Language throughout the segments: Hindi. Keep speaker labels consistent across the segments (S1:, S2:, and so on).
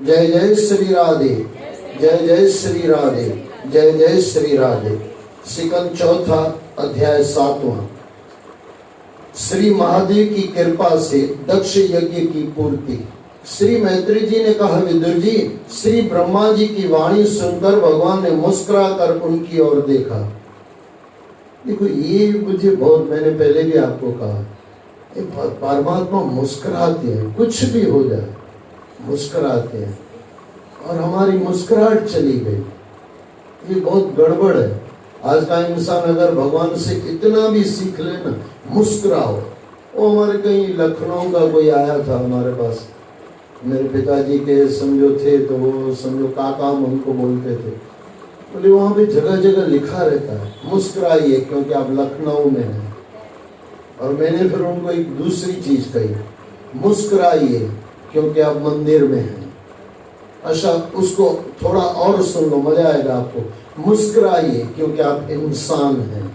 S1: जय जय श्री राधे, जय जय श्री राधे, जय जय श्री राधे। सिकंद चौथा अध्याय 7वां। श्री महादेव की कृपा से दक्ष यज्ञ की पूर्ति। श्री मैत्री जी ने कहा, विदुर जी, श्री ब्रह्मा जी की वाणी सुनकर भगवान ने मुस्कुरा कर उनकी ओर देखा। देखो, ये मुझे बहुत, मैंने पहले भी आपको कहा, परमात्मा मुस्कुराते हैं, कुछ भी हो जाए मुस्कुराते हैं, और हमारी मुस्कुराहट चली गई। ये बहुत गड़बड़ है। आज का इंसान अगर भगवान से इतना भी सीख ले ना, मुस्कुराओ। वो हमारे कहीं लखनऊ का कोई आया था हमारे पास, मेरे पिताजी के समझो थे, तो वो समझो काका हम उनको बोलते थे। बोले वहाँ पे जगह जगह लिखा रहता है मुस्कुराइए क्योंकि आप लखनऊ में हैं। और मैंने फिर उनको एक दूसरी चीज कही, मुस्कुराइए क्योंकि आप मंदिर में हैं। अच्छा, उसको थोड़ा और सुन लो, मजा आएगा आपको। मुस्कुराइए क्योंकि आप इंसान हैं।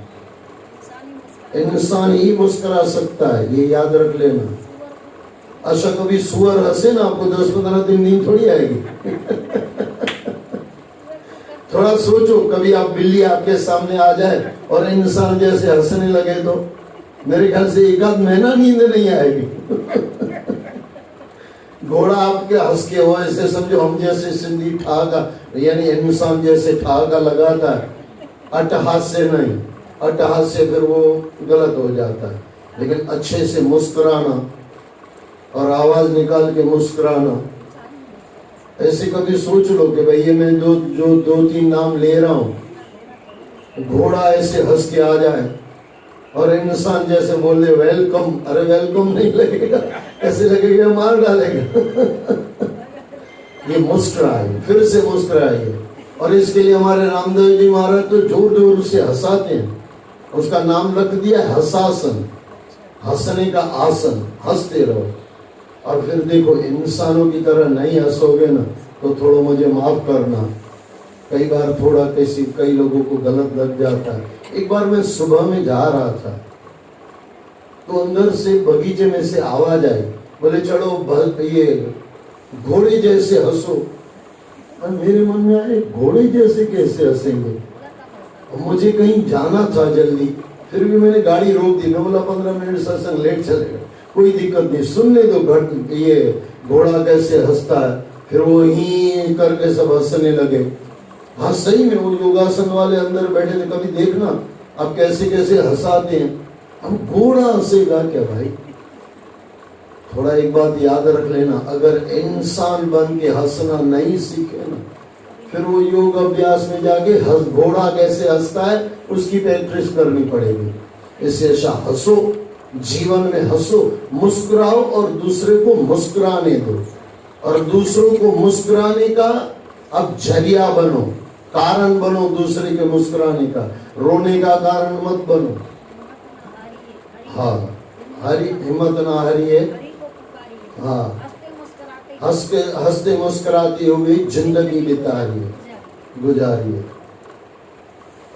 S1: इंसान ही मुस्कुरा सकता है, ये याद रख लेना। अच्छा, कभी सुअर हंसे ना, आपको 10-15 दिन नींद थोड़ी आएगी। थोड़ा सोचो, कभी आप बिल्ली आपके सामने आ जाए और इंसान जैसे हंसने लगे तो मेरे ख्याल से 1 आध महीना नींद नहीं आएगी। घोड़ा आपके हंस के हो, ऐसे समझो हम जैसे सिंधी ठहाका, यानी इंसान जैसे ठहाका लगाता है, अट्टहास्य नहीं, अट्टहास्य फिर वो गलत हो जाता है। लेकिन अच्छे से मुस्कुराना और आवाज निकाल के मुस्कुराना। ऐसे कभी सोच लो कि भाई ये मैं जो 2-3 नाम ले रहा हूँ, घोड़ा ऐसे हंस के आ जाए और इंसान जैसे बोले वेलकम, अरे वेलकम नहीं लगेगा, ऐसे लगेगा मार डालेगा। ये मुस्कुराइए, फिर से मुस्कुराइए। और इसके लिए हमारे रामदेव जी महाराज तो जोर जोर से हंसाते हैं, उसका नाम रख दिया हंसासन, हंसने का आसन, हंसते रहो। और फिर देखो, इंसानों की तरह नहीं हंसोगे ना तो थोड़ा मुझे माफ करना, कई बार थोड़ा कई लोगों को गलत लग जाता है। एक बार मैं सुबह में जा रहा था तो अंदर से बगीचे में से आवाज आई, बोले चलो ये घोड़े जैसे हंसो। और मेरे मन में आए, घोड़े जैसे कैसे हंसेंगे? मुझे कहीं जाना था जल्दी, फिर भी मैंने गाड़ी रोक दी। मैं बोला 15 मिनट सत्संग लेट चलेगा, कोई दिक्कत नहीं, सुनने दो घर ये घोड़ा कैसे हंसता है। फिर वो ही करके सब हंसने लगे। हाँ सही में वो योगासन वाले अंदर बैठे थे, कभी देखना अब कैसे कैसे हंसाते हैं। अब घोड़ा हंसेगा क्या भाई? थोड़ा एक बात याद रख लेना, अगर इंसान बन के हंसना नहीं सीखे ना, फिर वो योग अभ्यास में जाके घोड़ा कैसे हंसता है उसकी प्रैक्टिस करनी पड़ेगी। इससे अच्छा हंसो, जीवन में हंसो, मुस्कुराओ और दूसरे को मुस्कुराने दो। और दूसरों को मुस्कुराने का अब जरिया बनो, कारण बनो दूसरे के मुस्कुराने का, रोने का कारण मत बनो। हाँ, हरी हिम्मत ना हारिए। हाँ, हंसते मुस्कुराती हुई जिंदगी बिताइए, गुजारिए।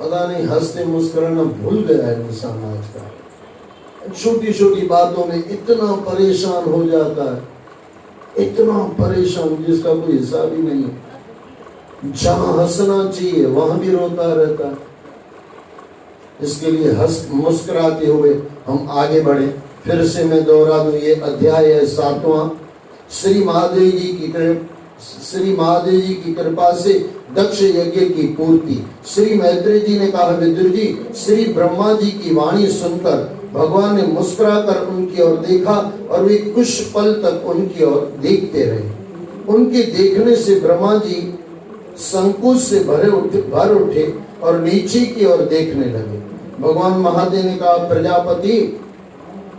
S1: पता नहीं हंसते मुस्कुराना भूल गया है इंसान आज का। छोटी छोटी बातों में इतना परेशान हो जाता है, इतना परेशान जिसका कोई हिसाब ही नहीं है। जहां हंसना चाहिए वहां भी रोता रहता है। इसके लिए मुस्कुराते हुए हम आगे बढ़े। फिर से मैं दोहरा दूं, ये अध्याय है 7वां। श्री महादेव जी की कृपा से दक्ष यज्ञ की पूर्ति। श्री मैत्री जी ने कहा, विदुर जी, श्री ब्रह्मा जी की वाणी सुनकर भगवान ने मुस्कुरा कर उनकी ओर देखा और वे कुछ पल तक उनकी ओर देखते रहे। उनके देखने से ब्रह्मा जी संकोच से भर उठे और नीचे की ओर देखने लगे। भगवान महादेव ने कहा, प्रजापति,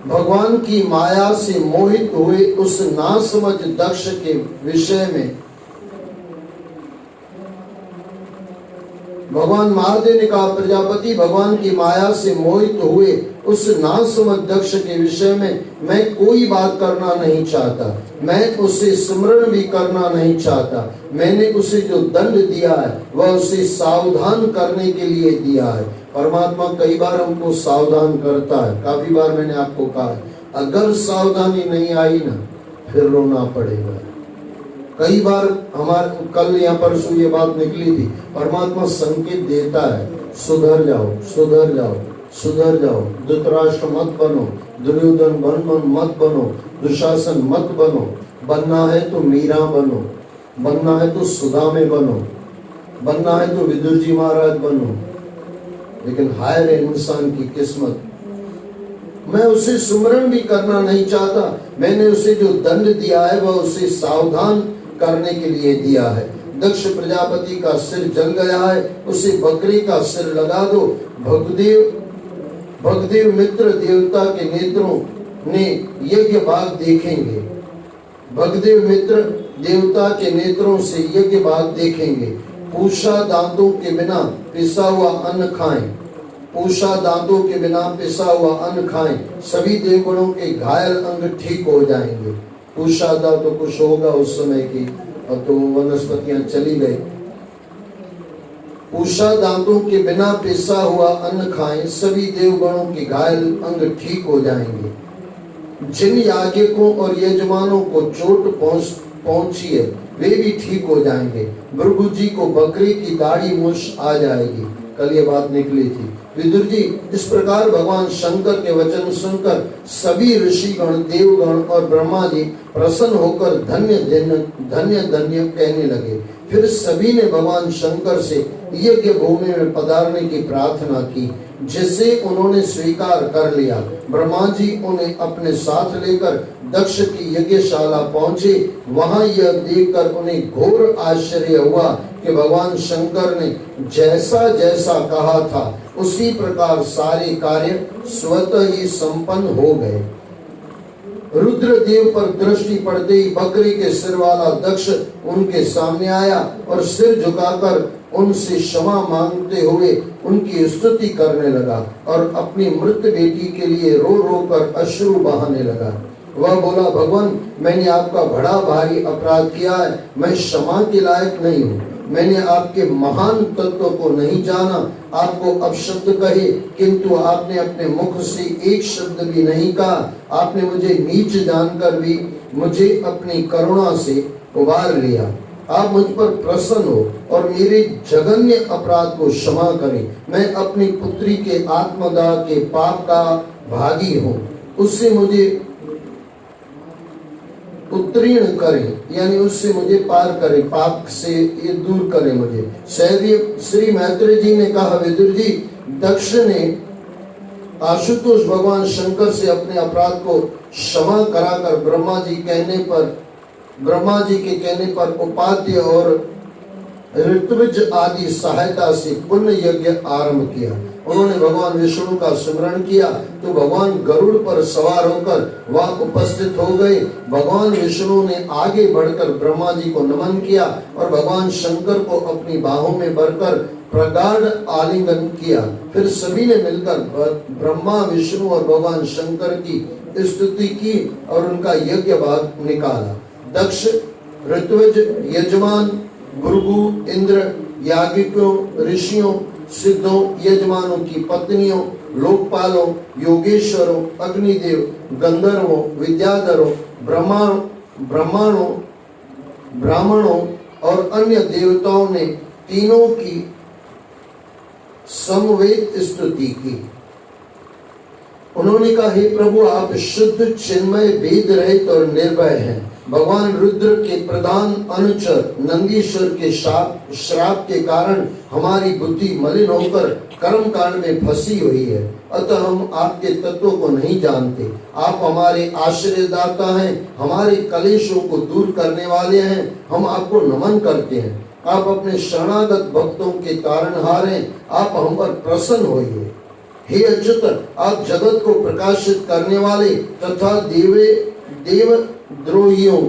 S1: भगवान की माया से मोहित हुए उस नासमझ दक्ष के विषय में भगवान महादेव ने कहा, प्रजापति, भगवान की माया से मोहित हुए उस नासमझ दक्ष के विषय में मैं कोई बात करना नहीं चाहता। मैं उसे स्मरण भी करना नहीं चाहता। मैंने उसे जो दंड दिया है वह उसे सावधान करने के लिए दिया है। परमात्मा कई बार हमको सावधान करता है। काफी बार मैंने आपको कहा, अगर सावधानी नहीं आई ना फिर रोना पड़ेगा। कई बार हमारे कल या परसों ये बात निकली थी, परमात्मा संकेत देता है, सुधर जाओ, सुधर जाओ, सुधर जाओ, धृतराष्ट्र मत बनो, दुर्योधन मत बनो, दुशासन मत बनो, बनना है तो मीरा बनो, बनना है तो सुदामे बनो, बनना है तो विदुर जी महाराज बनो। लेकिन हाय रे इंसान की किस्मत, मैं उसे सुमरण भी करना नहीं चाहता। मैंने उसे जो दंड दिया है वह उसे सावधान करने के लिए दिया है। दक्ष प्रजापति का सिर जल गया है, उसे बकरी का सिर लगा दो। भगदेव मित्र देवता के नेत्रों ने यज्ञ भाग देखेंगे, भगदेव मित्र देवता के नेत्रों से यज्ञ भाग देखेंगे। पूषा दांतों के बिना पिसा हुआ अन्न खाएं, पूषा दांतों के बिना पिसा हुआ अन्न खाएं, सभी देवगणों के घायल अंग ठीक हो जाएंगे। पूषा दांतों कुछ होगा उस समय की, अब तो वनस्पतियां चली गई। पूषा दांतों के बिना पिसा हुआ अन्न खाएं, सभी देवगणों के घायल अंग ठीक हो जाएंगे। जिन याजकों और यजमानों को चोट पहुंची है वे भी ठीक हो जाएंगे। भृगु जी को बकरी की दाढ़ी मूछ आ जाएगी, कल ये बात निकली थी। विदुर जी, इस प्रकार भगवान शंकर के वचन सुनकर सभी ऋषिगण, देवगण और ब्रह्मा जी प्रसन्न होकर धन्य धन्य धन्य कहने लगे। फिर सभी ने भगवान शंकर से यज्ञ भूमि में पधारने की प्रार्थना की, जिसे उन्होंने स्वीकार कर लिया। ब्रह्मा जी उन्हें अपने साथ लेकर दक्ष की यज्ञशाला पहुंचे। वहां यह देखकर उन्हें घोर आश्चर्य हुआ कि भगवान शंकर ने जैसा जैसा कहा था उसी प्रकार सारे कार्य स्वतः ही संपन्न हो गए। रुद्रदेव पर दृष्टि पड़ते ही बकरी के सिर वाला दक्ष उनके सामने आया और सिर झुकाकर उनसे क्षमा मांगते हुए उनकी स्तुति करने लगा और अपनी मृत बेटी के लिए रो रो कर अश्रु बहाने लगा। वह बोला, भगवान, मैंने आपका बड़ा भारी अपराध किया है, मैं क्षमा के लायक नहीं हूँ। मैंने आपके महान तत्व को नहीं जाना, आपको अपशब्द कहे किंतु आपने अपने मुख से एक शब्द भी नहीं कहा। आपने मुझे नीच जानकर भी मुझे अपनी करुणा से उबार लिया। आप मुझ पर प्रसन्न हो और मेरे जघन्य अपराध को क्षमा करें। मैं अपनी पुत्री के आत्मदाह के पाप का भागी हूँ, उससे मुझे उत्तीर्ण करें, यानी उससे मुझे पार करें, पाप से ये दूर करें मुझे। श्री मैत्रेय जी ने कहा, विदुर जी, दक्ष ने आशुतोष भगवान शंकर से अपने अपराध को क्षमा कराकर ब्रह्मा जी के कहने पर उपाध्य और ऋत्विज आदि सहायता से पुण्य यज्ञ आरंभ किया। उन्होंने भगवान विष्णु का स्मरण किया तो भगवान गरुड़ पर सवार होकर वहां उपस्थित हो गए। भगवान विष्णु ने आगे बढ़कर ब्रह्मा जी को नमन किया और भगवान शंकर को अपनी बाहों में भरकर प्रगाढ़ आलिंगन किया। फिर सभी ने मिलकर ब्रह्मा, विष्णु और भगवान शंकर की स्तुति की और उनका यज्ञ भाग निकाला। दक्ष, ऋत्विज, यजमान, भृगु, इंद्र, याज्ञिकों, ऋषियों, सिद्धों, यजमानों की पत्नियों, लोकपालों, योगेश्वरों, अग्निदेव, गंधर्वों, विद्याधरों, ब्राह्मणों और अन्य देवताओं ने तीनों की समवेत स्तुति की। उन्होंने कहा, हे प्रभु, आप शुद्ध, चिन्मय, वेद रहित और निर्भय हैं। भगवान रुद्र के प्रधान अनुचर नंदीश्वर के श्राप के कारण हमारी बुद्धि मलिन होकर कर्म कांड में फंसी हुई है, अतः हम आपके तत्व को नहीं जानते। आप हमारे आश्रयदाता हैं, हमारे कलेशों को दूर करने वाले हैं, हम आपको नमन करते हैं। आप अपने शरणागत भक्तों के तारणहार हैं, आप हम पर प्रसन्न होइए। हे अच्युत, आप जगत को प्रकाशित करने वाले तथा देवद्रोहियों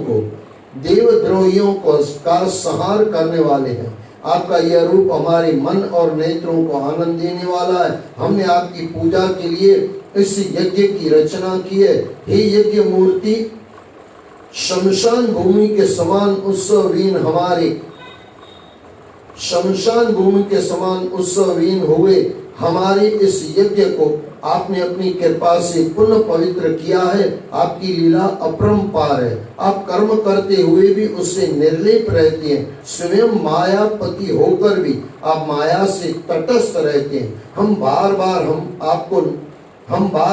S1: को का संहार करने वाले हैं। आपका यह रूप हमारे मन और नेत्रों को आनंद देने वाला है। हमने आपकी पूजा के लिए इस यज्ञ की रचना की है। हे यज्ञ मूर्ति, शमशान भूमि के समान उत्सवहीन हुए हमारे इस यज्ञ को आपने अपनी कृपा से पुनः पवित्र किया है। आपकी लीला अपरंपार है। आप कर्म करते हुए भी उससे निर्लेप रहते हैं। स्वयं मायापति होकर भी आप माया से तटस्थ रहते हैं। हम बार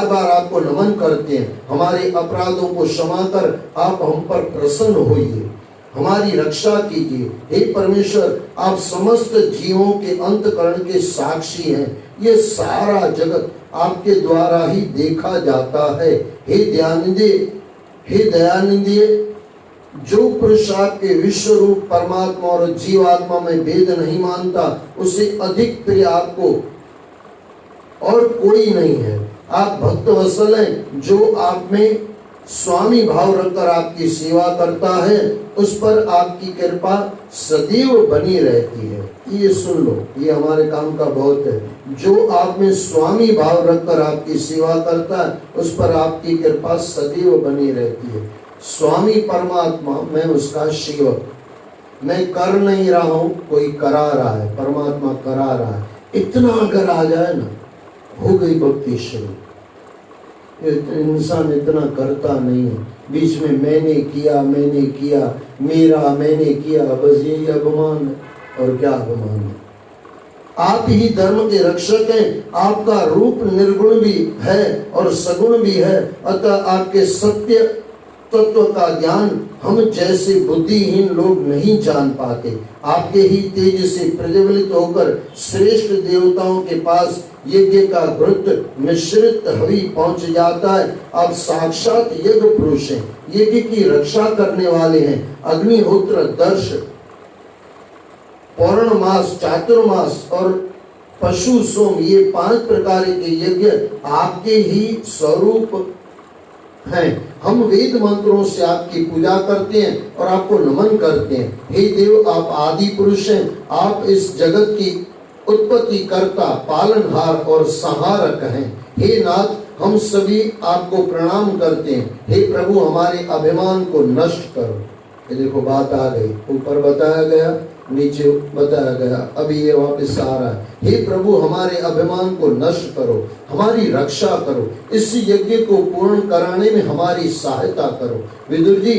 S1: बार आपको नमन करते हैं। हमारे अपराधों को क्षमा कर आप हम पर प्रसन्न होइए, हमारी रक्षा कीजिए। हे परमेश्वर, आप समस्त जीवों के अंतकरण के साक्षी हैं। ये सारा जगत आपके द्वारा ही देखा जाता है। हे दयानिधि, जो पुरुष आपके विश्व रूप परमात्मा और जीवात्मा में भेद नहीं मानता, उसे अधिक प्रिय आपको और कोई नहीं है। आप भक्त वत्सल हैं। जो आप में स्वामी भाव रखकर आपकी सेवा करता है, उस पर आपकी कृपा सदैव बनी रहती है। ये सुन लो, ये हमारे काम का बहुत है। जो आप में स्वामी भाव रखकर आपकी सेवा करता है, उस पर आपकी कृपा सदैव बनी रहती है। स्वामी परमात्मा, मैं उसका सेवक, मैं कर नहीं रहा हूं, कोई करा रहा है, परमात्मा करा रहा है। इतना अगर आ जाए ना, हो गई भक्ति शुरू। इंसान इतना करता नहीं है। बीच में मैंने किया, मैंने किया, बस यही अभिमान है। और क्या अभिमान है? आप ही धर्म के रक्षक हैं। आपका रूप निर्गुण भी है और सगुण भी है। अतः आपके सत्य तत्व का ज्ञान हम जैसे बुद्धिहीन लोग नहीं जान पाते। आपके ही तेज से प्रज्वलित होकर श्रेष्ठ देवताओं के पास यज्ञ का घृत मिश्रित हवि पहुंच जाता है। आप साक्षात यज्ञ पुरुष हैं, यज्ञ की रक्षा करने वाले हैं। अग्निहोत्र, दर्श, पौर्णमास, चातुर्मास और पशु सोम, ये 5 प्रकार के यज्ञ आपके ही स्वरूप हैं। हम वेद मंत्रों से आपकी पूजा करते हैं और आपको नमन करते हैं। हे देव, आप आदि पुरुष हैं। आप इस जगत की उत्पत्ति करता, पालनहार और संहारक हैं। हे नाथ, हम सभी आपको प्रणाम करते हैं। हे प्रभु, हमारे अभिमान को नष्ट करो। ये देखो, बात आ गई। ऊपर बताया गया, नीचे बताया गया, अभी ये वापस आ रहा है। हे प्रभु, हमारे अभिमान को नष्ट करो, हमारी रक्षा करो, इस यज्ञ को पूर्ण कराने में हमारी सहायता करो। विदुर जी,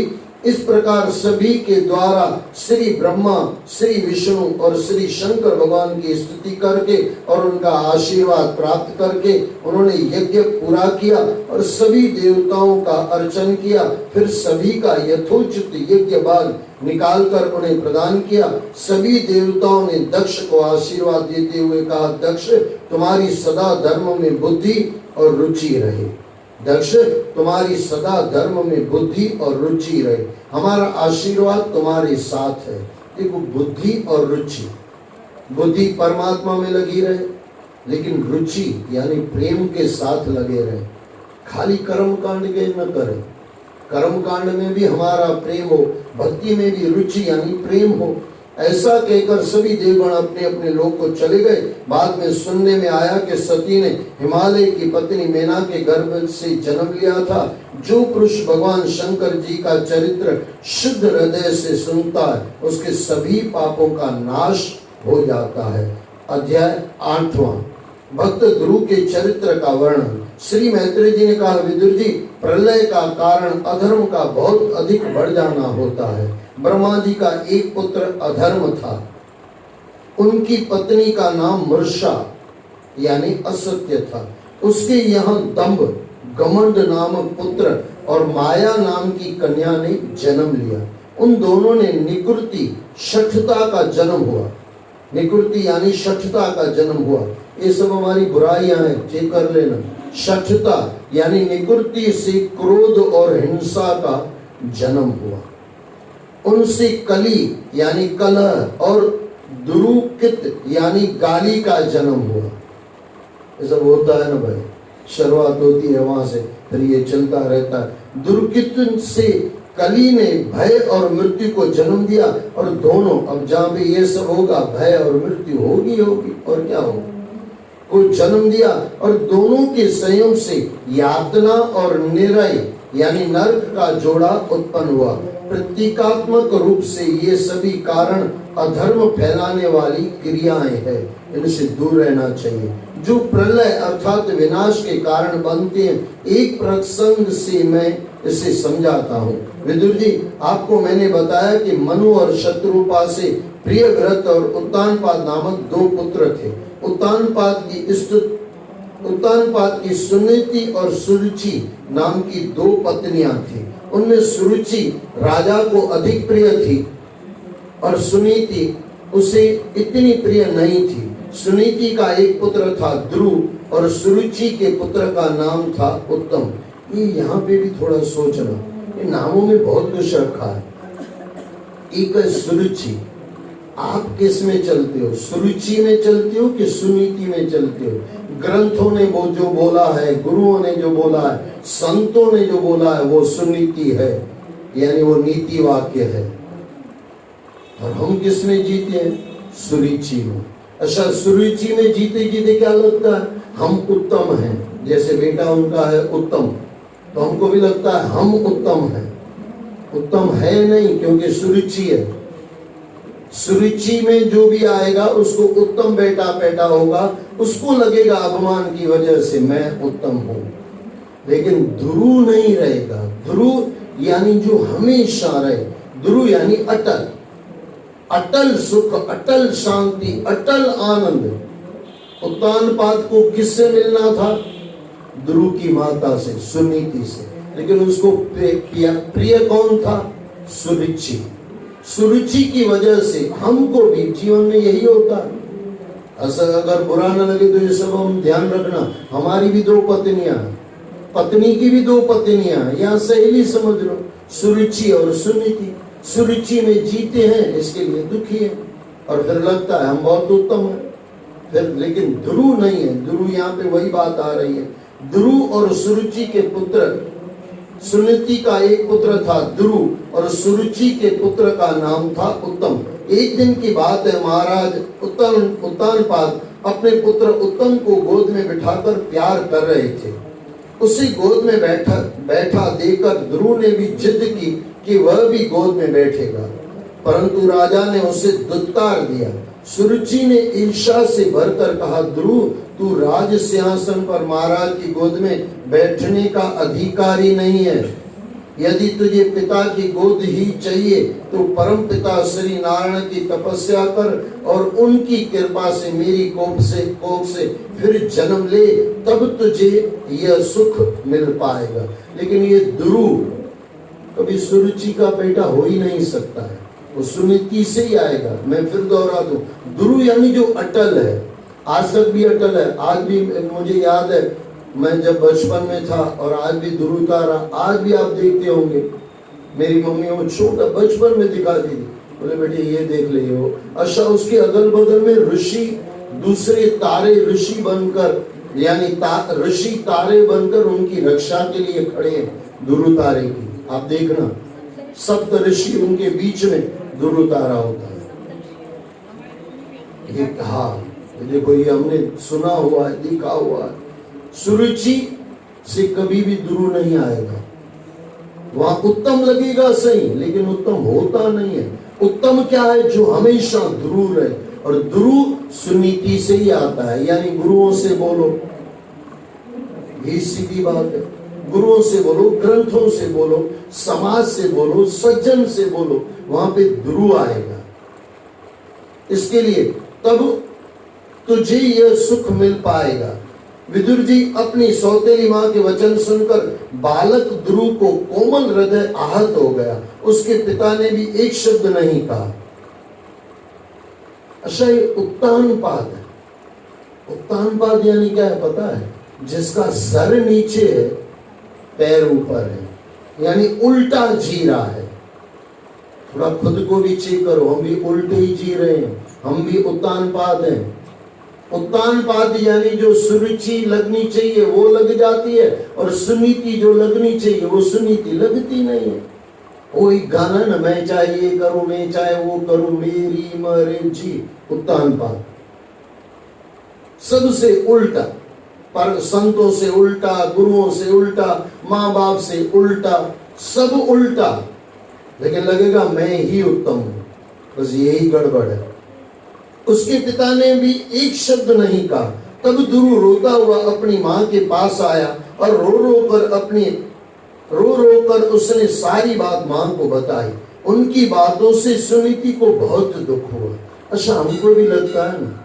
S1: इस प्रकार सभी के द्वारा श्री ब्रह्मा, श्री विष्णु और श्री शंकर भगवान की स्तुति करके और उनका आशीर्वाद प्राप्त करके उन्होंने यज्ञ पूरा किया और सभी देवताओं का अर्चन किया। फिर सभी का यथोचित यज्ञ भाग निकाल कर उन्हें प्रदान किया। सभी देवताओं ने दक्ष को आशीर्वाद देते हुए कहा, दक्ष, तुम्हारी सदा धर्म में बुद्धि और रुचि रहे। दक्ष, तुम्हारी सदा धर्म में बुद्धि और रुचि रहे। हमारा आशीर्वाद तुम्हारे साथ है। देखो, बुद्धि और रुचि, बुद्धि परमात्मा में लगी रहे, लेकिन रुचि यानी प्रेम के साथ लगे रहे। खाली कर्म कांड के न करें। कर्म कांड में भी हमारा प्रेम हो, भक्ति में भी रुचि यानी प्रेम हो। ऐसा कहकर सभी देवगण अपने अपने लोक को चले गए। बाद में सुनने में आया कि सती ने हिमालय की पत्नी मेना के गर्भ से जन्म लिया था। जो पुरुष भगवान शंकर जी का चरित्र शुद्ध हृदय से सुनता है, उसके सभी पापों का नाश हो जाता है। अध्याय 8वां, भक्त ध्रुव के चरित्र का वर्णन। श्री मैत्रेय जी ने कहा, विदुर जी, प्रलय का कारण अधर्म का बहुत अधिक बढ़ जाना होता है। ब्रह्मा जी का एक पुत्र अधर्म था। उनकी पत्नी का नाम मृषा यानी असत्य था। उसके यहाँ दंभ, घमंड नामक पुत्र और माया नाम की कन्या ने जन्म लिया। उन दोनों ने निकृति, शठता का जन्म हुआ। निकृति यानी शठता का जन्म हुआ। ये सब हमारी बुराइयां हैं, चेक कर लेना। शठता यानी निकृति से क्रोध और हिंसा का जन्म हुआ। उनसे कली यानी कलह और दुरुकित यानी गाली का जन्म हुआ। ये सब होता है ना भाई, शुरुआत होती है वहां से, फिर ये चलता रहता है। दुर्कित से कली ने भय और मृत्यु को जन्म दिया और दोनों, अब जहां भी ये सब होगा, भय और मृत्यु होगी और क्या होगा, को जन्म दिया। और दोनों के संयोग से यातना और निरय यानी नरक का जोड़ा उत्पन्न हुआ। प्रतीकात्मक रूप से ये सभी कारण अधर्म फैलाने वाली क्रियाएं हैं, इनसे दूर रहना चाहिए जो प्रलय अर्थात विनाश के कारण बनते हैं। एक प्रसंग से मैं इसे समझाता हूँ। विदुर जी, आपको मैंने बताया कि मनु और शत्रुपा से प्रियव्रत और उत्तानपाद नामक दो पुत्र थे। उत्तानपाद की सुनीति और सुरुचि नाम की दो पत्नियां थी। उनमें सुरुचि राजा को अधिक प्रिय थी और सुनीति उसे इतनी प्रिय नहीं थी। सुनीति का एक पुत्र था ध्रुव और सुरुचि के पुत्र का नाम था उत्तम। ये यहाँ पे भी थोड़ा सोचना, ये नामों में बहुत कुछ रखा है। एक है सुरुचि, आप किस में चलते हो? सुरुचि में चलते हो कि सुनीति में चलते हो? ग्रंथों ने वो जो बोला है, गुरुओं ने जो बोला है, संतों ने जो बोला है, वो सुनीति है, यानी वो नीति वाक्य है। और हम किस में जीते हैं? सुरुचि में। अच्छा, सुरुचि में जीते जीते क्या लगता है? हम उत्तम हैं। जैसे बेटा उनका है उत्तम, तो हमको भी लगता है हम उत्तम हैं। उत्तम है नहीं, क्योंकि सुरुचि है। सुरुचि में जो भी आएगा उसको उत्तम बेटा पैदा होगा, उसको लगेगा अभिमान की वजह से मैं उत्तम हूं। लेकिन ध्रुव नहीं रहेगा। ध्रुव यानी जो हमेशा रहे, ध्रुव यानी अटल, अटल सुख, अटल शांति, अटल आनंद। उत्तानपाद को किससे मिलना था? ध्रुव की माता से, सुनीति से। लेकिन उसको प्रिय कौन था? सुरुचि। सुरुचि की वजह से हमको भी जीवन में यही होता है। ऐसा अगर बुरा न लगे तो ये सब हम ध्यान रखना। हमारी भी दो पत्नियां, पत्नी की भी दो पत्नियां, या सहेली समझ लो, सुरुचि और सुनीति। सुरुचि में जीते हैं, इसके लिए दुखी है, और फिर लगता है हम बहुत उत्तम है फिर। लेकिन ध्रुव नहीं है। ध्रुव यहाँ पे वही बात आ रही है। ध्रुव और सुरुचि के पुत्र, सुनीति का एक पुत्र था ध्रुव और सुरुचि के पुत्र का नाम था उत्तम। एक दिन की बात है, महाराज उत्तानपाद अपने पुत्र उत्तम को गोद में बिठाकर प्यार कर रहे थे। उसी गोद में बैठा देखकर ध्रुव ने भी जिद की कि वह भी गोद में बैठेगा, परंतु राजा ने उसे दुत्कार दिया। सुरुचि ने ईर्ष्या से भरकर कहा, ध्रुव, तू राज सिंहासन पर महाराज की गोद में बैठने का अधिकारी नहीं है। यदि तुझे पिता की गोद ही चाहिए तो परम पिता श्री नारायण की तपस्या कर और उनकी कृपा से मेरी कोख से फिर जन्म ले, तब तुझे यह सुख मिल पाएगा। लेकिन ये ध्रुव कभी सुरुचि का बेटा हो ही नहीं सकता है, वो सुनीति से ही आएगा। मैं फिर दोहरा दूं, ध्रुव यानी जो अटल है, आज तक भी अटल है। आज भी मुझे याद है, मैं जब बचपन में था और आज भी ध्रुव तारा, आज भी आप देखते होंगे, मेरी मम्मी वो छोटा बचपन में दिखाती थी, बोले बेटे ये देख ले हो। अच्छा, उसके अगल बगल में ऋषि, दूसरे तारे ऋषि बनकर, यानी ऋषि तारे बनकर उनकी रक्षा के लिए खड़े हैं ध्रुव तारे की। आप देखना, सप्त ऋषि उनके बीच में ध्रुव तारा होता है। ये कहा, देखो ये हमने सुना हुआ है, देखा हुआ है। सुरुचि से कभी भी ध्रुव नहीं आएगा। वहां उत्तम लगेगा सही, लेकिन उत्तम होता नहीं है। उत्तम क्या है? जो हमेशा ध्रुव रहे, और ध्रुव सुनीति से ही आता है, यानी गुरुओं से बोलो, ये सीधी बात है। गुरुओं से बोलो, ग्रंथों से बोलो, समाज से बोलो, सज्जन से बोलो, वहां पे ध्रुव आएगा। इसके लिए तब तुझे यह सुख मिल पाएगा। विदुर जी अपनी सौतेली माँ के वचन सुनकर बालक ध्रुव को कोमल हृदय आहत हो गया। उसके पिता ने भी एक शब्द नहीं कहा। अच्छा, ये उत्तानपाद है। उत्तानपाद यानी क्या है पता है? जिसका सर नीचे है, पैर ऊपर है, यानी उल्टा जी रहा है। थोड़ा खुद को भी चेक करो, हम भी उल्टे ही जी रहे हैं, हम भी उत्तानपाद हैं। उत्तानपाद यानी जो सुरुचि लगनी चाहिए वो लग जाती है, और सुनीति जो लगनी चाहिए वो सुनीति लगती नहीं है। वो एक गाना ना, मैं चाहे ये करूं, मैं चाहे वो करूं, मेरी मर्जी। उत्तानपाद सबसे उल्टा, पर संतों से उल्टा, गुरुओं से उल्टा, माँ बाप से उल्टा, सब उल्टा। लेकिन लगेगा मैं ही उत्तम हूं। बस यही गड़बड़ है। उसके पिता ने भी एक शब्द नहीं कहा। तब ध्रुव रोता हुआ अपनी मां के पास आया और रो रो कर उसने सारी बात मां को बताई। उनकी बातों से सुनीति को बहुत दुख हुआ। अच्छा, हमको भी लगता है ना,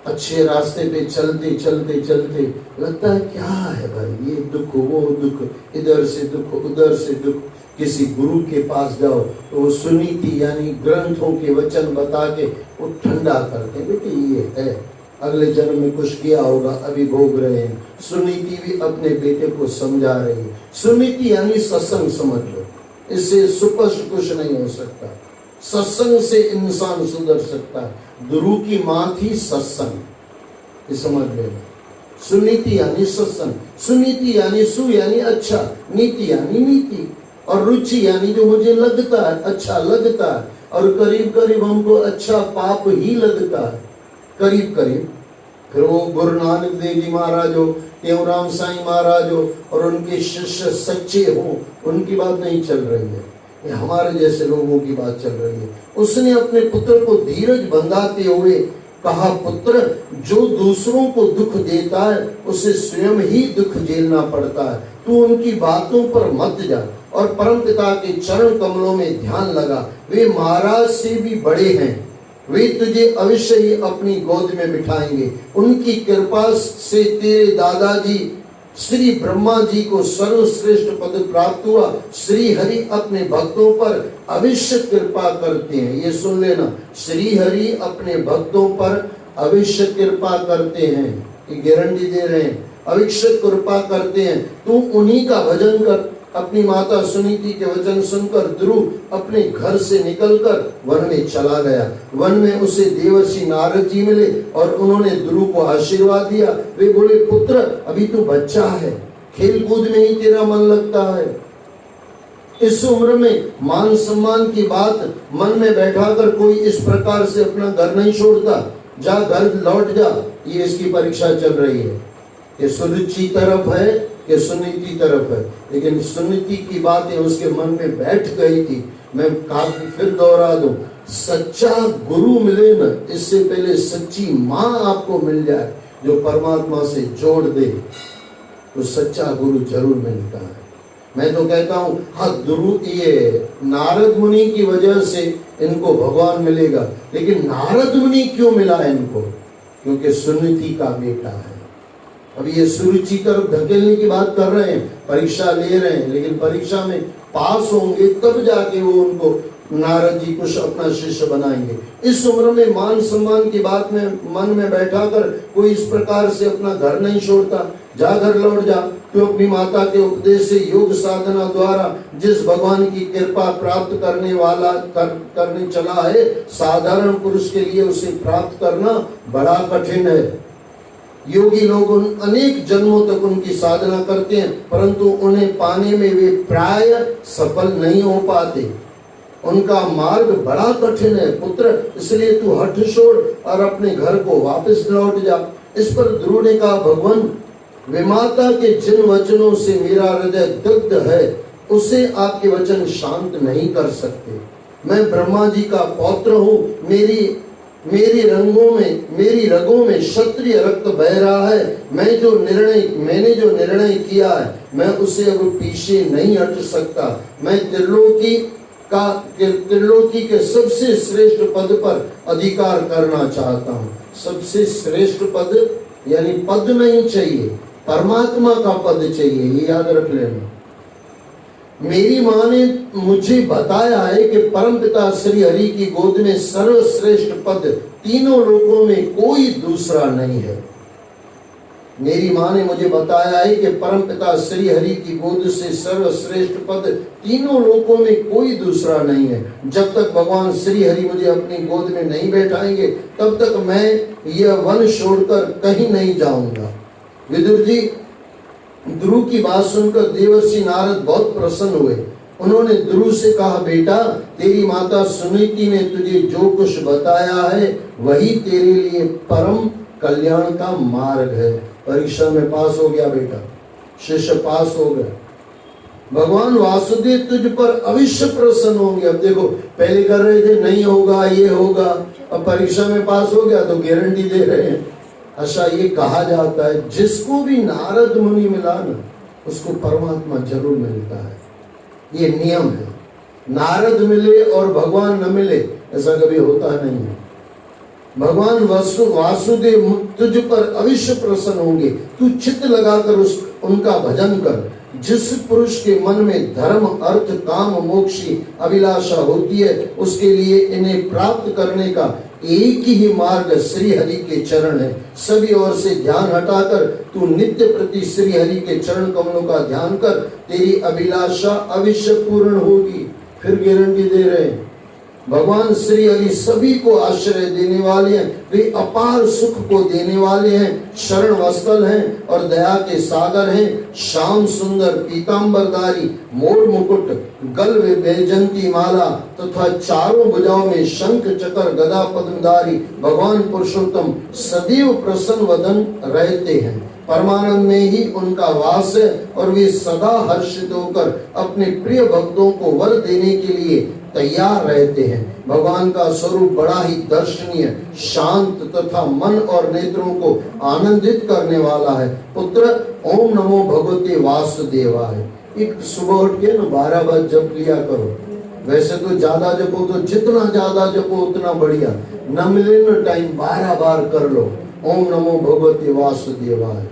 S1: अच्छे रास्ते पे चलते चलते चलते लगता है क्या है भाई, ये दुख वो दुख, इधर से दुख उधर से दुख। किसी गुरु के पास जाओ तो वो सुनीति यानी ग्रंथों के वचन बता के वो ठंडा करते हैं, बेटे ये है, अगले जन्म में कुछ किया होगा, अभी भोग रहे हैं। सुनीति भी अपने बेटे को समझा रही है। सुनीति यानी सत्संग समझ लो, इससे सुस्पष्ट कुछ नहीं हो सकता। सत्संग से इंसान सुधर सकता है। ध्रुव की मां थी सत्संग, ये समझ लेना। सुनीति यानी सत्संग, सुनीति यानी सु यानी अच्छा, नीति यानी नीति, और रुचि यानी जो मुझे लगता है अच्छा लगता है, और करीब करीब हमको अच्छा पाप ही लगता है, करीब करीब। फिर वो गुरु नानक देव जी महाराज हो, टेवराम साईं महाराज हो और उनके शिष्य सच्चे हो, उनकी बात नहीं चल रही है, ये हमारे जैसे लोगों की बात चल रही है। उसने अपने पुत्र को धीरज बंधाते हुए कहा, पुत्र, जो दूसरों को दुख देता है उसे स्वयं ही दुख झेलना पड़ता है। तू उनकी बातों पर मत जा और परमपिता के चरण कमलों में ध्यान लगा। वे महाराज से भी बड़े हैं, वे तुझे अवश्य ही अपनी गोद में बिठाएंगे। उनकी कृपा से तेरे दादाजी श्री ब्रह्मा जी को सर्वश्रेष्ठ पद प्राप्त हुआ। श्री हरि अपने भक्तों पर अवश्य कृपा करते हैं। ये सुन लेना, श्री हरि अपने भक्तों पर अवश्य कृपा करते हैं, ये गारंटी दे रहे हैं, अवश्य कृपा करते हैं। तू उन्हीं का भजन कर। अपनी माता सुनीति के वचन सुनकर ध्रुव अपने घर से निकलकर वन में चला गया। वन में उसे देवर्षि नारद जी मिले और उन्होंने ध्रुव को आशीर्वाद दिया। वे बोले, पुत्र, अभी तू बच्चा है, खेल कूद में ही तेरा मन लगता है। इस उम्र में मान सम्मान की बात मन में बैठाकर कोई इस प्रकार से अपना घर नहीं छोड़ता। जा, घर लौट जा, ये इसकी परीक्षा चल रही है। ये सुरुचि तरफ है कि सुनीति तरफ है, लेकिन सुनीति की बातें उसके मन में बैठ गई थी। मैं काफी फिर दोहरा दूं, सच्चा गुरु मिले ना, इससे पहले सच्ची माँ आपको मिल जाए जो परमात्मा से जोड़ दे, तो सच्चा गुरु जरूर मिलता है। मैं तो कहता हूँ, हाँ, ध्रुव ये नारद मुनि की वजह से इनको भगवान मिलेगा, लेकिन नारद मुनि क्यों मिला इनको? क्योंकि सुनीति का बेटा है। अब ये सुरुचि तरफ धकेलने की बात कर रहे हैं, परीक्षा ले रहे हैं, लेकिन परीक्षा में पास होंगे तब जाके वो उनको नारद जी कुछ अपना शिष्य बनाएंगे। इस उम्र में मान सम्मान की बात में मन में बैठाकर कोई इस प्रकार से अपना घर नहीं छोड़ता। जा, घर लौट जा। तो अपनी माता के उपदेश से योग साधना द्वारा जिस भगवान की कृपा प्राप्त करने चला है, साधारण पुरुष के लिए उसे प्राप्त करना बड़ा कठिन है। योगी लोग अनेक जन्मों तक उनकी साधना करते हैं, परंतु उन्हें पाने में वे प्राय सफल नहीं हो पाते। उनका मार्ग बड़ा कठिन है। पुत्र, इसलिए तू हठ छोड़ और अपने घर को वापस लौट जा। इस पर ध्रुव ने कहा, भगवान, विमाता के जिन वचनों से मेरा हृदय दग्ध है, उसे आपके वचन शांत नहीं कर सकते। मैं ब्रह्मा जी का पौत्र हूँ, मेरी रगों में क्षत्रिय रक्त बह रहा है। मैंने जो निर्णय किया है, मैं उसे अब पीछे नहीं हट सकता। मैं त्रिलोकी के सबसे श्रेष्ठ पद पर अधिकार करना चाहता हूँ। सबसे श्रेष्ठ पद यानी पद नहीं चाहिए, परमात्मा का पद चाहिए, ये याद रख लेना। मेरी माँ ने मुझे बताया है कि परमपिता श्री हरि की गोद में सर्वश्रेष्ठ पद तीनों लोकों में कोई दूसरा नहीं है। मेरी माँ ने मुझे बताया है कि परमपिता श्री हरि की गोद से सर्वश्रेष्ठ पद तीनों लोकों में कोई दूसरा नहीं है। जब तक भगवान श्री हरि मुझे अपनी गोद में नहीं बैठाएंगे, तब तक मैं यह वन छोड़कर कहीं नहीं जाऊंगा। विदुर जी, ध्रुव की बात सुनकर देवर्षि नारद बहुत प्रसन्न हुए। उन्होंने ध्रुव से कहा, बेटा, तेरी माता सुनीति ने तुझे जो कुछ बताया है वही तेरे लिए परम कल्याण का मार्ग है। परीक्षा में पास हो गया बेटा, शिष्य पास हो गया। भगवान वासुदेव तुझ पर अवश्य प्रसन्न होंगे। अब देखो, पहले कर रहे थे नहीं होगा, ये होगा, अब परीक्षा में पास हो गया तो गारंटी दे रहे हैं। अच्छा, ये कहा जाता है जिसको भी नारद मुनि मिला ना, उसको परमात्मा जरूर मिलता है। ये नियम है। नारद मिले और भगवान न मिले, ऐसा कभी होता नहीं है। भगवान वासुदेव तुझ पर अवश्य प्रसन्न होंगे। तू चित्त लगाकर उनका भजन कर। जिस पुरुष के मन में धर्म, अर्थ, काम, मोक्ष की अभिलाषा होती है, उसके लिए इन्हें प्राप्त करने का एक ही मार्ग श्री हरि के चरण है। सभी ओर से ध्यान हटाकर तू नित्य प्रति श्री हरि के चरण कमलों का ध्यान कर, तेरी अभिलाषा अवश्य पूर्ण होगी। फिर गारंटी दे रहे हैं। भगवान श्री हरि सभी को आश्रय देने वाले हैं। वे अपार सुख को देने वाले हैं, शरण वस्तल हैं और दया के सागर हैं। श्याम सुंदर पीतांबरधारी, मोर मुकुट, गल में बैजंती माला तथा चारों भुजाओं में शंख चक्र गदा पद्मधारी भगवान पुरुषोत्तम सदैव प्रसन्न वदन रहते हैं। परमानंद में ही उनका वास है और वे सदा हर्षित होकर अपने प्रिय भक्तों को वर देने के लिए तैयार रहते हैं। भगवान का स्वरूप बड़ा ही दर्शनीय, शांत तथा मन और नेत्रों को आनंदित करने वाला है। पुत्र, ओम नमो भगवते वासुदेवाय। एक सुबह उठ के ना 12 बार जप लिया करो। वैसे तो ज्यादा जपो तो जितना ज्यादा जपो उतना बढ़िया, न मिले ना टाइम 12 बार कर लो। ओम नमो भगवते वासुदेवाय।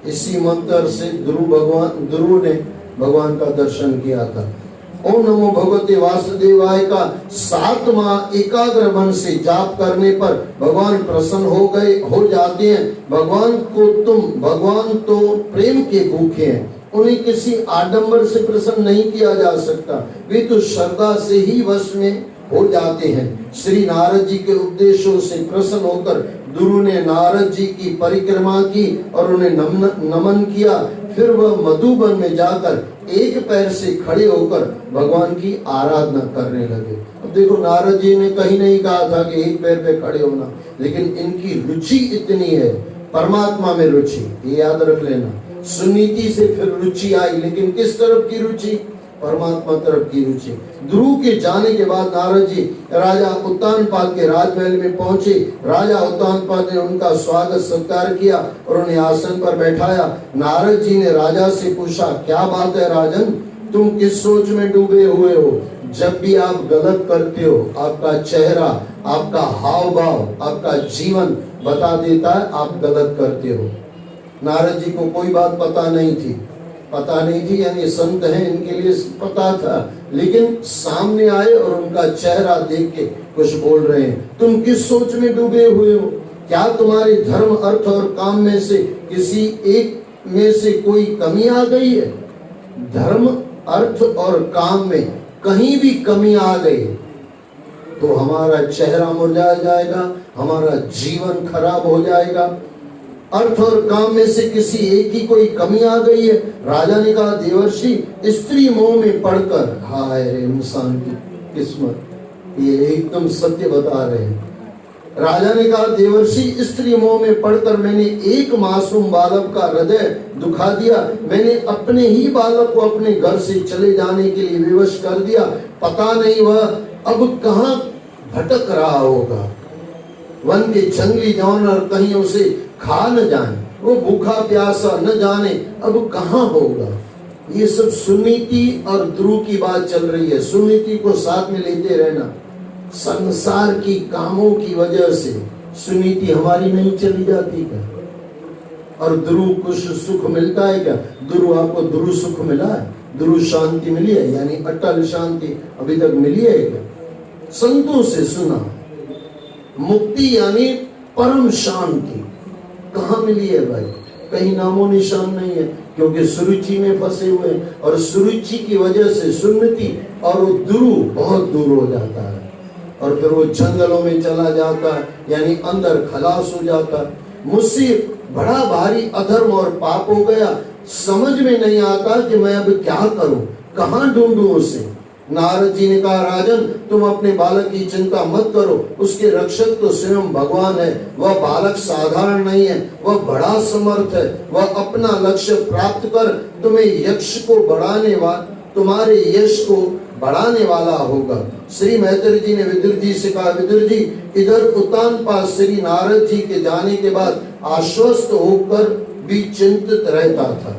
S1: इसी मंत्र से ध्रुव ने भगवान का दर्शन किया था। ओम नमो भगवते वासुदेवाय का 7वां एकाग्र मन से जाप करने पर भगवान प्रसन्न हो जाते हैं। भगवान तो प्रेम के भूखे हैं। उन्हें किसी आडंबर से प्रसन्न नहीं किया जा सकता। वे तो श्रद्धा से ही वश में हो जाते हैं। श्री नारद जी के उपदेशों से प्रसन्न होकर ध्रुव ने नारद जी की परिक्रमा की और उन्हें नमन किया। फिर वह मधुबन में जाकर एक पैर से खड़े होकर भगवान की आराधना करने लगे। अब देखो, नारद जी ने कहीं नहीं कहा था कि एक पैर पे खड़े होना, लेकिन इनकी रुचि इतनी है, परमात्मा में रुचि, ये याद रख लेना। सुनीति से फिर रुचि आई, लेकिन किस तरफ की रुचि? परमात्मा तरफ की रुचि। ध्रुव के जाने के बाद नारद जी राजा उत्तानपाद के राजमहल में पहुंचे। राजा उत्तानपाद ने उनका स्वागत सत्कार किया और उन्हें आसन पर बैठाया। नारद जी ने राजा से पूछा, क्या बात है राजन, तुम किस सोच में डूबे हुए हो? जब भी आप गलत करते हो, आपका चेहरा, आपका हाव भाव, आपका जीवन बता देता है आप गलत करते हो। नारद जी को कोई बात पता नहीं थी यानी संत हैं, इनके लिए पता था, लेकिन सामने आए और उनका चेहरा देख के कुछ बोल रहे हैं। तुम किस सोच में डूबे हुए हो? क्या तुम्हारे धर्म, अर्थ और काम में से किसी एक में से कोई कमी आ गई है? धर्म, अर्थ और काम में कहीं भी कमी आ गई तो हमारा चेहरा मुरझा जाएगा, हमारा जीवन खराब हो जाएगा। अर्थ और काम में से किसी एक की कोई कमी आ गई है। राजा ने कहा, देवर्षि, स्त्री मोह में पड़कर, हाय इंसान की किस्मत, ये एकदम सत्य बता रहे हैं। राजा ने कहा, देवर्षि, स्त्री मोह में पड़कर मैंने एक मासूम बालक का हृदय दुखा दिया। मैंने अपने ही बालक को अपने घर से चले जाने के लिए विवश कर दिया। पता नहीं वह अब कहाँ भटक रहा होगा। वन के जंगली जानवर कहीं उसे खा न जाए, वो भूखा प्यासा न जाने अब कहाँ होगा। ये सब सुनीति और ध्रुव की बात चल रही है। सुनीति को साथ में लेते रहना। संसार की कामों की वजह से सुनीति हमारी नहीं चली जाती क्या? और ध्रुव कुछ सुख मिलता है क्या? ध्रुव, आपको ध्रुव सुख मिला है? ध्रुव शांति मिली है, यानी अटल शांति अभी तक मिली है क्या? संतों से सुना, मुक्ति यानी परम शांति कहाँ मिली है भाई? कहीं नामो निशान नहीं है, क्योंकि सुरुचि में फंसे हुए हैं। और सुरुचि की वजह से सुन्नति और ध्रुव बहुत दूर हो जाता है और फिर वो जंगलों में चला जाता है, यानी अंदर खलास हो जाता है। मुझसे बड़ा भारी अधर्म और पाप हो गया, समझ में नहीं आता कि मैं अब क्या करूं, कहाँ ढूंढूं उसे। नारद जी ने कहा, राजन तुम अपने बालक की चिंता मत करो, उसके रक्षक तो स्वयं भगवान है। वह बालक साधारण नहीं है, वह बड़ा समर्थ है। वह अपना लक्ष्य प्राप्त कर तुम्हें यश को बढ़ाने वाला, तुम्हारे यश को बढ़ाने वाला होगा। श्री मैत्री जी ने विदुर जी से कहा, विदुर जी इधर उत्तानपाद श्री नारद जी के जाने के बाद आश्वस्त होकर भी चिंतित रहता था।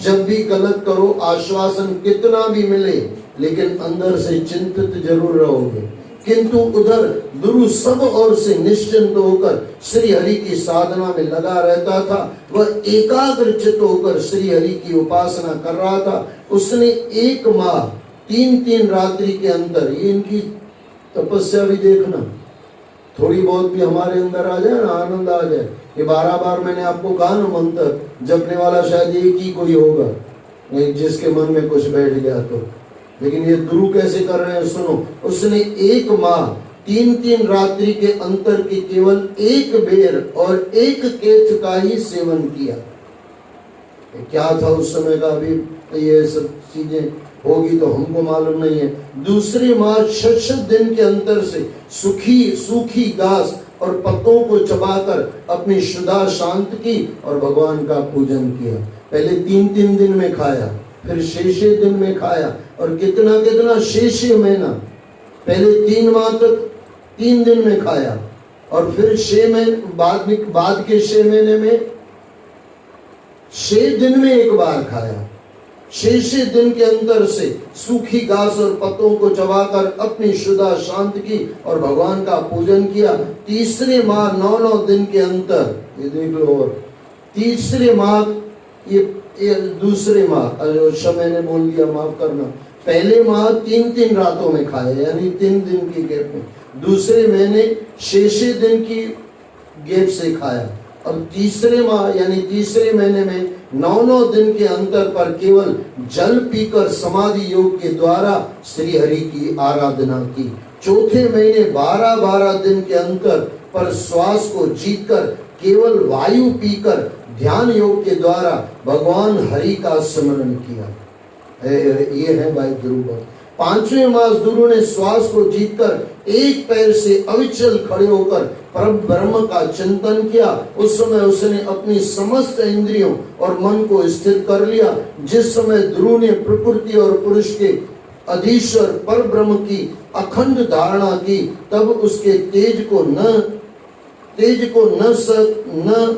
S1: जब भी गलत करो, आश्वासन कितना भी मिले, लेकिन अंदर से चिंतित जरूर रहोगे। किंतु उधर दुरु सब ओर से निश्चिंत होकर श्री हरि की साधना में लगा रहता था। वह एकाग्रचित होकर श्री हरि की उपासना कर रहा था। उसने 1 माह 3 रात्रि के अंदर, ये इनकी तपस्या भी देखना, थोड़ी बहुत भी हमारे अंदर आ जाए ना, आनंद आ जाए। ये 12 बार मैंने आपको कहा ना, मंत्र जपने वाला शायद एक ही कोई होगा जिसके मन में कुछ बैठ गया तो। लेकिन ये गुरु कैसे कर रहे हैं सुनो। उसने 1 माह 3 रात्रि के अंतर के केवल 1 बेर और 1 केथ का ही सेवन किया। क्या था उस समय का, अभी ये सब चीजें होगी तो हमको मालूम नहीं है। दूसरे माह 6 दिन के अंतर से सूखी घास और पत्तों को चबाकर अपनी शुदा शांत की और भगवान का पूजन किया। पहले 3 दिन में खाया, फिर शेषे दिन में खाया, और कितना शेषे महीना। पहले 3 माह तक 3 दिन में खाया, और फिर 6 महीने बाद के 6 महीने में 6 दिन में 1 बार खाया। शेषे दिन के अंतर से सूखी घास और पत्तों को चबाकर अपनी शुदा शांत की और भगवान का पूजन किया। तीसरे माह 9 दिन के अंतर, ये देख लो, और तीसरे माह ये दूसरे माह, समय ने बोल दिया, माफ करना। पहले माह 3 रातों में खाया, यानी 3 दिन की गैप में। दूसरे महीने शेषे दिन की गैप से खाया। अब तीसरे माह यानी तीसरे महीने में 9 दिन के अंतर पर केवल जल पीकर समाधि योग के द्वारा श्री हरि की आराधना की। चौथे महीने 12 दिन के अंतर पर श्वास को जीतकर केवल वायु पीकर ध्यान योग के द्वारा भगवान हरि का स्मरण किया। ये है भाई ध्रुव। 5वें मास गुरु ने श्वास को जीतकर एक पैर से अविचल खड़े होकर परम ब्रह्म का चिंतन किया। उस समय उसने अपनी समस्त इंद्रियों और मन को स्थिर कर लिया। जिस समय ध्रुव ने प्रकृति और पुरुष के अधीश्वर पर ब्रह्म की अखंड धारणा की, तब उसके तेज को न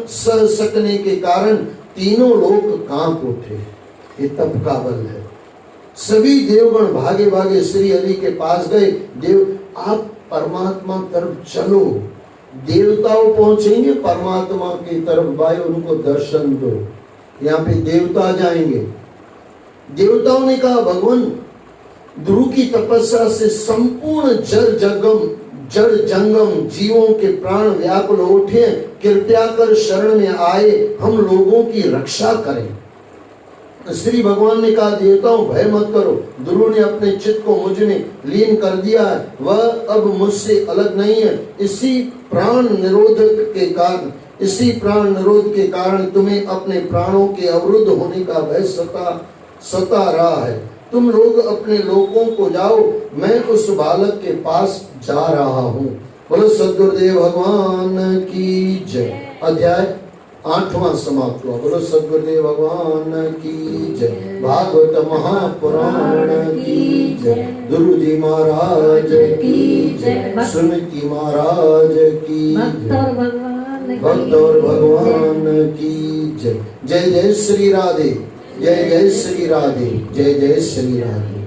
S1: सह सकने के कारण तीनों लोग कांप उठे। ये तप का बल है। सभी देवगण भागे भागे श्री हरि के पास गए। देव, आप परमात्मा तरफ चलो। देवताओं पहुंचेंगे परमात्मा की तरफ, भाई उनको दर्शन दो। यहाँ पे देवता जाएंगे। देवताओं ने कहा, भगवान ध्रुव की तपस्या से संपूर्ण जड़ जंगम जीवों के प्राण व्याकुल उठे। कृपया कर शरण में आए, हम लोगों की रक्षा करें। श्री भगवान ने कहा, देवताओं भय मत करो। ध्रुव ने अपने चित्त को मुझ में लीन कर दिया है, वह अब मुझसे अलग नहीं है। इसी प्राण निरोध के कारण तुम्हें अपने प्राणों के अवरुद्ध होने का भय सता रहा है। तुम लोग अपने लोगों को जाओ, मैं उस बालक के पास जा रहा हूँ। बोलो सद्गुरुदेव भगवान की जय। अध्याय 8वां समाप्त हुआ। बोलो सद्गुरुदेव भगवान की जय। भागवत महापुराण की जय। गुरु जी महाराज की जय। सुनीति महाराज की जय। भक्त और भगवान की जय। जय जय श्री राधे, जय जय श्री राधे, जय जय श्री राधे।